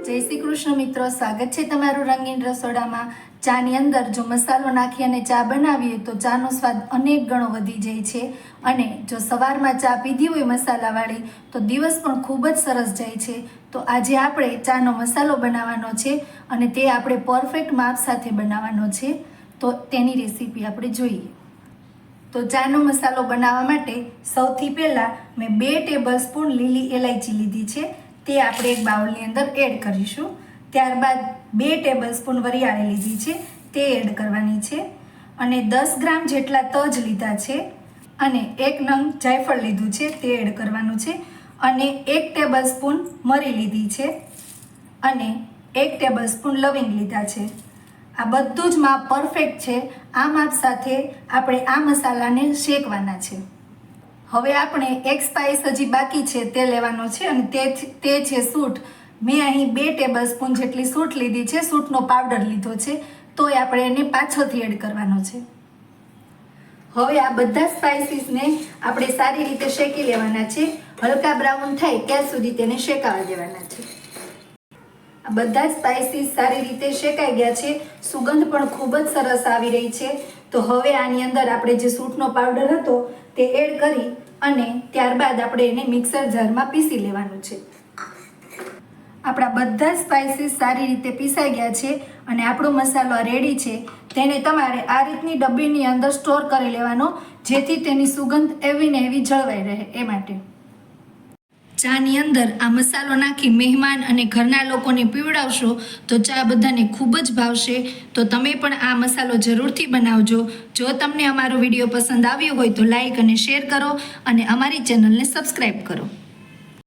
જય શ્રી કૃષ્ણ મિત્રો, સ્વાગત છે તમારું રંગીન રસોડામાં। ચાની અંદર જો મસાલો નાખી અને ચા બનાવીએ તો ચાનો સ્વાદ અનેક ગણો વધી જાય છે અને જો સવારમાં ચા પીધી હોય મસાલાવાળી તો દિવસ પણ ખૂબ જ સરસ જાય છે। તો આજે આપણે ચાનો મસાલો બનાવવાનો છે અને તે આપણે પરફેક્ટ માપ સાથે બનાવવાનો છે। તો તેની રેસીપી આપણે જોઈએ। તો ચાનો મસાલો બનાવવા માટે સૌથી પહેલાં મેં 2 ટેબલસ્પૂન લીલી ઇલાયચી લીધી છે, તે આપણે એક બાઉલની અંદર એડ કરીશું। ત્યારબાદ 2 ટેબલસ્પૂન વરિયાળી લીધી છે, તે એડ કરવાની છે અને 10 ગ્રામ જેટલા તજ લીધા છે અને 1 નંગ જાયફળ લીધું છે, તે એડ કરવાનું છે અને 1 ટેબલસ્પૂન મરી લીધી છે અને 1 ટેબલસ્પૂન લવિંગ લીધા છે। આ બધું જ માપ પરફેક્ટ છે। આ માપ સાથે આપણે આ મસાલાને શેકવાના છે। હવે આપણે એક સ્પાઇસ હજી બાકી છે તે લેવાનો છે અને તે છે સૂંઠ। મેં અહીં 2 ટેબલસ્પૂન જેટલી સૂંઠ લીધી છે, સૂંઠનો પાવડર લીધો છે, તોય આપણે એને પાછળથી એડ કરવાનો છે। હવે આ બધા સ્પાઇસીસને આપણે સારી રીતે શેકી લેવાના છે। હલકા બ્રાઉન થાય ત્યાં સુધી તેને શેકાવા દેવાના છે। આ બધા સ્પાઇસીસ સારી રીતે શેકાઈ ગયા છે, સુગંધ પણ ખૂબ જ સરસ આવી રહી છે। તો હવે આની અંદર આપણે જે સૂંઠનો પાવડર હતો તે એડ કરી અને ત્યારબાદ આપણે એને મિક્સર જારમાં પીસી લેવાનું છે। આપણા બધા સ્પાઇસીસ સારી રીતે પીસાઈ ગયા છે અને આપણો મસાલો રેડી છે। તેને તમારે આ રીતની ડબ્બીની અંદર સ્ટોર કરી લેવાનો, જેથી તેની સુગંધ એવી ને એવી જળવાઈ રહે એ માટે। ચાની અંદર આ મસાલો નાખી મહેમાન અને ઘરના લોકોને પીવડાવશો તો ચા બધાને ખૂબ જ ભાવશે। તો તમે પણ આ મસાલો જરૂરથી બનાવજો। જો તમને અમારો વિડીયો પસંદ આવ્યો હોય તો લાઈક અને શેર કરો અને અમારી ચેનલને સબસ્ક્રાઈબ કરો।